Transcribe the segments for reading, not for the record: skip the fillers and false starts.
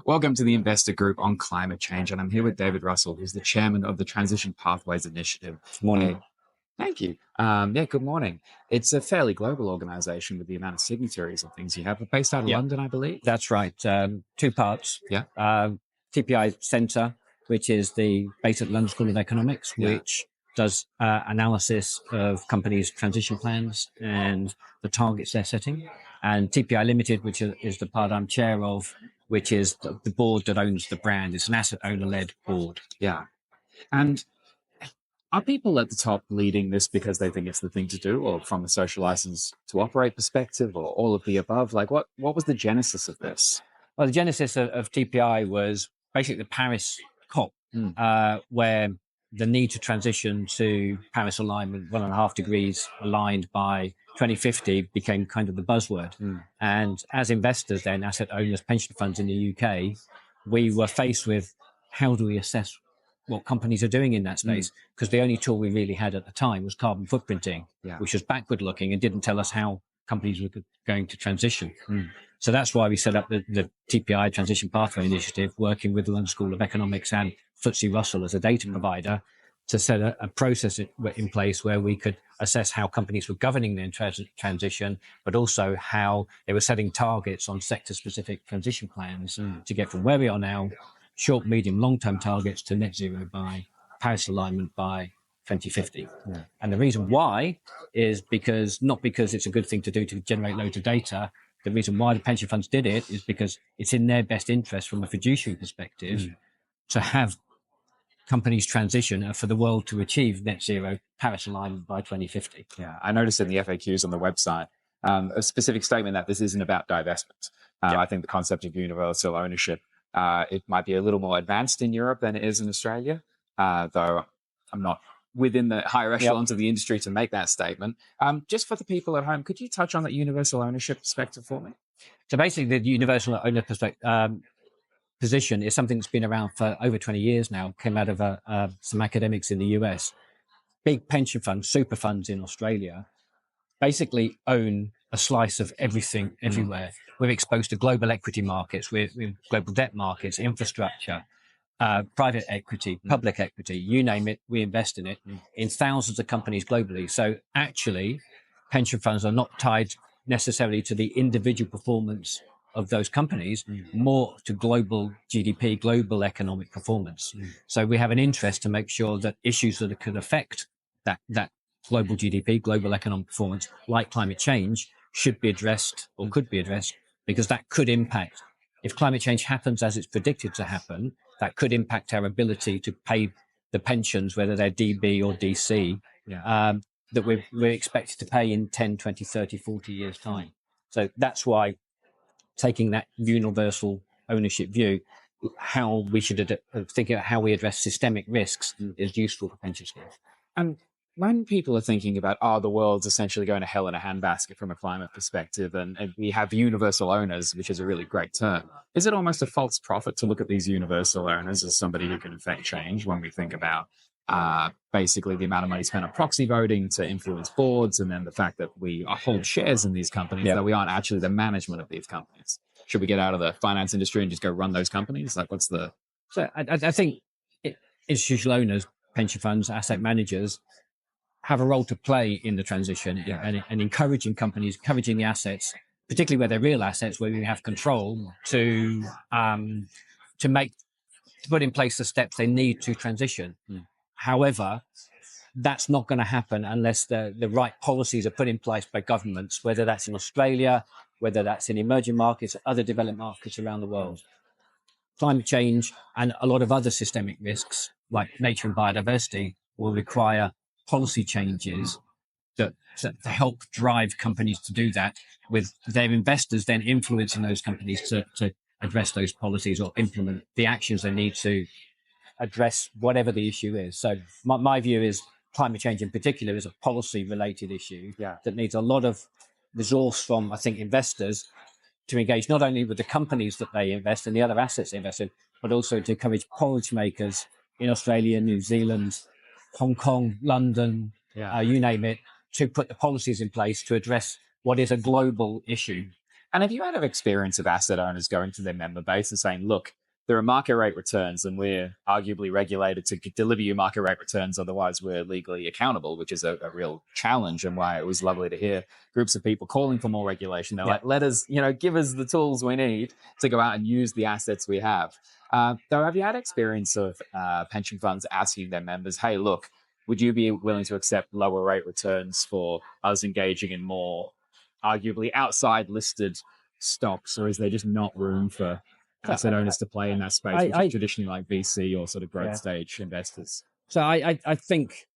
Welcome to the Investor Group on Climate Change. And I'm here with David Russell, who's the chairman of the Transition Pathways Initiative. Good morning. Thank you. Good morning. It's a fairly global organization with the amount of signatories and things you have, but based out of London, I believe. That's right. Two parts. Yeah. TPI Centre, which is the based at London School of Economics, which does analysis of companies' transition plans and the targets they're setting. And TPI Limited, which is the part I'm chair of, which is the board that owns the brand. It's an asset owner-led board. Yeah. And are people at the top leading this because they think it's the thing to do, or from a social license to operate perspective, or all of the above? Like, what was the genesis of this? Well, the genesis of TPI was basically the Paris COP, where the need to transition to Paris alignment, 1.5 degrees aligned by 2050 became kind of the buzzword. And as investors then, asset owners, pension funds in the UK, we were faced with how do we assess what companies are doing in that space? Because the only tool we really had at the time was carbon footprinting, which was backward looking and didn't tell us how companies were going to transition. So that's why we set up the TPI Transition Pathway Initiative, working with the London School of Economics and FTSE Russell as a data provider to set a process in place where we could assess how companies were governing their transition, but also how they were setting targets on sector-specific transition plans to get from where we are now, short, medium, long-term targets to net zero by Paris alignment by 2050. And the reason why is not because it's a good thing to do to generate loads of data. The reason why the pension funds did it is because it's in their best interest from a fiduciary perspective to have companies transition for the world to achieve net zero Paris alignment by 2050. Yeah, I noticed in the FAQs on the website a specific statement that this isn't about divestment. I think the concept of universal ownership, it might be a little more advanced in Europe than it is in Australia, though I'm not within the higher echelons of the industry to make that statement. Just for the people at home, could you touch on that universal ownership perspective for me? So basically, the universal owner position is something that's been around for over 20 years now. Came out of some academics in the US. Big pension funds, super funds in Australia, basically own a slice of everything everywhere. We're exposed to global equity markets, we're global debt markets, infrastructure, private equity, public equity, you name it, we invest in it in thousands of companies globally. So actually, pension funds are not tied necessarily to the individual performance of those companies, more to global GDP, global economic performance. So we have an interest to make sure that issues that could affect that global GDP, global economic performance, like climate change, should be addressed or could be addressed, because that could impact, if climate change happens as it's predicted to happen, that could impact our ability to pay the pensions, whether they're DB or DC, that we're expected to pay in 10, 20, 30, 40 years' time. So that's why taking that universal ownership view, how we should think about how we address systemic risks is useful for pension schemes. And when people are thinking about, the world's essentially going to hell in a handbasket from a climate perspective, and we have universal owners, which is a really great term, is it almost a false prophet to look at these universal owners as somebody who can affect change when we think about basically the amount of money spent on proxy voting to influence boards, and then the fact that we hold shares in these companies, that we aren't actually the management of these companies? Should we get out of the finance industry and just go run those companies? Like, what's the... So I think institutional owners, pension funds, asset managers, have a role to play in the transition and encouraging companies, encouraging the assets, particularly where they're real assets, where we have control to put in place the steps they need to transition. However, that's not going to happen unless the right policies are put in place by governments, whether that's in Australia, whether that's in emerging markets, other developed markets around the world. Climate change and a lot of other systemic risks like nature and biodiversity will require policy changes to help drive companies to do that, with their investors then influencing those companies to address those policies or implement the actions they need to address whatever the issue is. So my view is climate change in particular is a policy related issue that needs a lot of resource from, I think, investors to engage not only with the companies that they invest in, the other assets they invest in, but also to encourage policymakers in Australia, New Zealand, Hong Kong, London, you name it, to put the policies in place to address what is a global issue. And have you had an experience of asset owners going to their member base and saying, look, there are market rate returns and we're arguably regulated to deliver you market rate returns, otherwise we're legally accountable, which is a real challenge, and why it was lovely to hear groups of people calling for more regulation. They're like, let us, give us the tools we need to go out and use the assets we have. Though, have you had experience of pension funds asking their members, hey, look, would you be willing to accept lower rate returns for us engaging in more arguably outside listed stocks, or is there just not room for asset owners to play in that space, which is traditionally like VC or sort of growth stage investors? So I think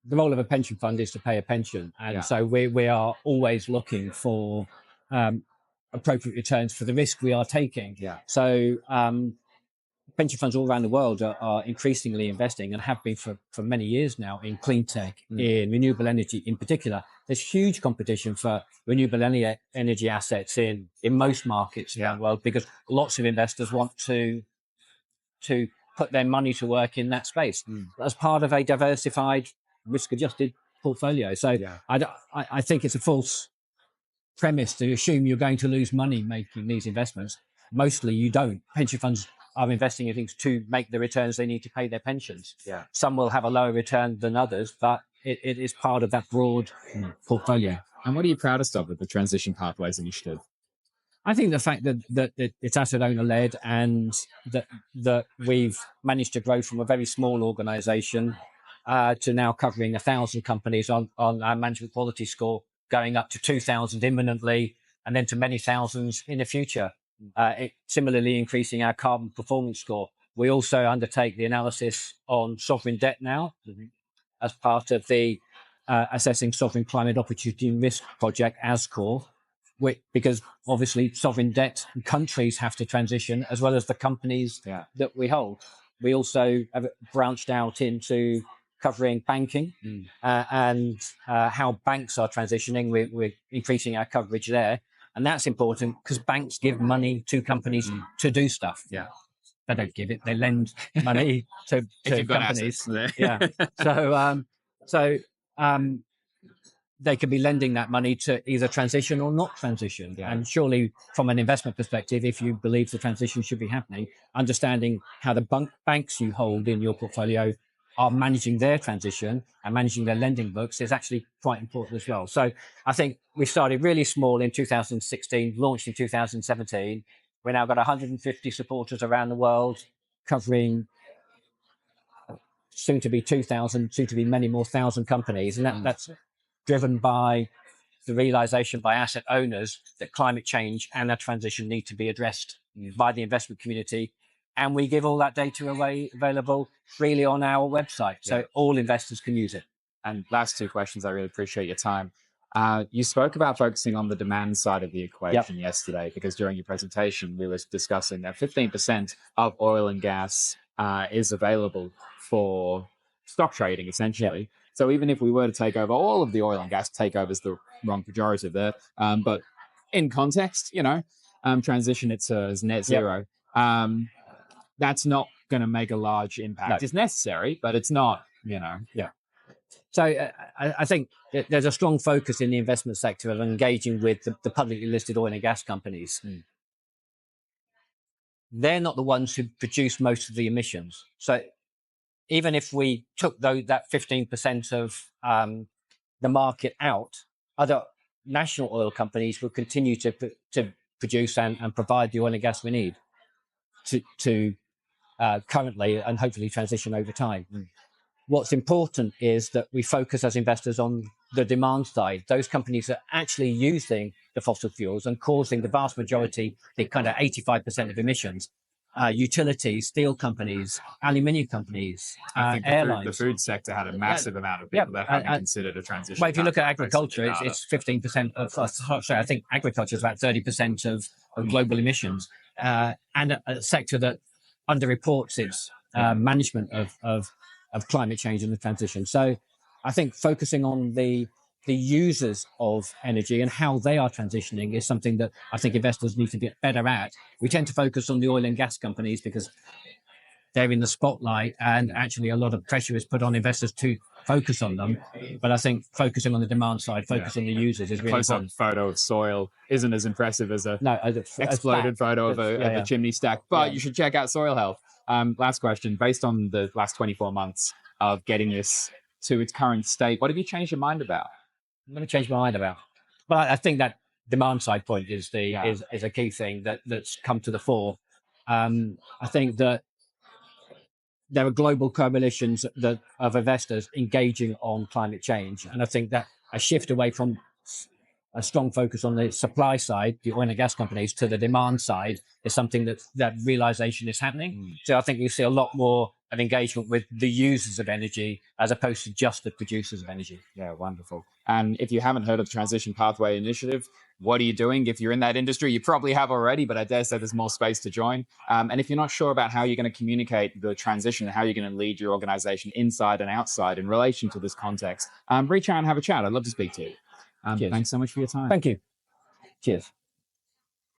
the role of a pension fund is to pay a pension. And so we are always looking for appropriate returns for the risk we are taking. So pension funds all around the world are increasingly investing, and have been for many years now, in clean tech, in renewable energy in particular. There's huge competition for renewable energy assets in most markets around the world, because lots of investors want to put their money to work in that space as part of a diversified, risk-adjusted portfolio. So I think it's a false premise to assume you're going to lose money making these investments. Mostly you don't. Pension funds are investing in things to make the returns they need to pay their pensions. Some will have a lower return than others, but it is part of that broad portfolio. And what are you proudest of with the Transition Pathways Initiative? I think the fact that it's asset owner led, and that we've managed to grow from a very small organisation to now covering 1,000 companies on our management quality score, going up to 2,000 imminently, and then to many thousands in the future. Similarly, increasing our carbon performance score. We also undertake the analysis on sovereign debt now as part of the Assessing Sovereign Climate Opportunity and Risk project, ASCOR, because obviously sovereign debt countries have to transition, as well as the companies that we hold. We also have branched out into covering banking and how banks are transitioning. We're increasing our coverage there. And that's important because banks give money to companies to do stuff. They don't give it; they lend money to companies. So they could be lending that money to either transition or not transition. And surely, from an investment perspective, if you believe the transition should be happening, understanding how the banks you hold in your portfolio are managing their transition and managing their lending books is actually quite important as well. So I think we started really small in 2016, launched in 2017. We now got 150 supporters around the world, covering soon to be 2,000, soon to be many more thousand companies. And that's driven by the realization by asset owners that climate change and that transition need to be addressed by the investment community. And we give all that data available freely on our website, so all investors can use it. And last two questions, I really appreciate your time. You spoke about focusing on the demand side of the equation yesterday, because during your presentation, we were discussing that 15% of oil and gas is available for stock trading, essentially. So even if we were to take over all of the oil and gas, takeover is the wrong pejorative there. But in context, transition it to as net zero. That's not going to make a large impact. No. It's necessary, but it's not, So I think there's a strong focus in the investment sector of engaging with the publicly listed oil and gas companies. They're not the ones who produce most of the emissions. So even if we took that 15% of the market out, other national oil companies will continue to produce and provide the oil and gas we need to currently and hopefully transition over time. What's important is that we focus as investors on the demand side. Those companies are actually using the fossil fuels and causing the vast majority, the kind of 85% of emissions. Utilities, steel companies, aluminium companies, I think airlines. The food sector had a massive amount of people that haven't considered a transition. Well, if you look at agriculture, it's 15% of, sorry, I think agriculture is about 30% of global emissions, and a sector that underreports its management of climate change and the transition. So I think focusing on the users of energy and how they are transitioning is something that I think investors need to get better at. We tend to focus on the oil and gas companies because they're in the spotlight, and actually a lot of pressure is put on investors to focus on them. But I think focusing on the demand side, focusing on the users is really Close-up important. photo of soil isn't as impressive as a exploded photo of a chimney stack, but you should check out soil health. Last question, based on the last 24 months of getting this to its current state, what have you changed your mind about? I'm going to change my mind about. But I think that demand side point is a key thing that's come to the fore. I think that there are global coalitions of investors engaging on climate change. And I think that a shift away from a strong focus on the supply side, the oil and gas companies, to the demand side is something that realization is happening. So I think you see a lot more of engagement with the users of energy as opposed to just the producers of energy. Yeah, wonderful. And if you haven't heard of the Transition Pathway Initiative, what are you doing? If you're in that industry, you probably have already, but I dare say there's more space to join. And if you're not sure about how you're going to communicate the transition and how you're going to lead your organization inside and outside in relation to this context, reach out and have a chat. I'd love to speak to you. Thanks so much for your time. Thank you. Cheers.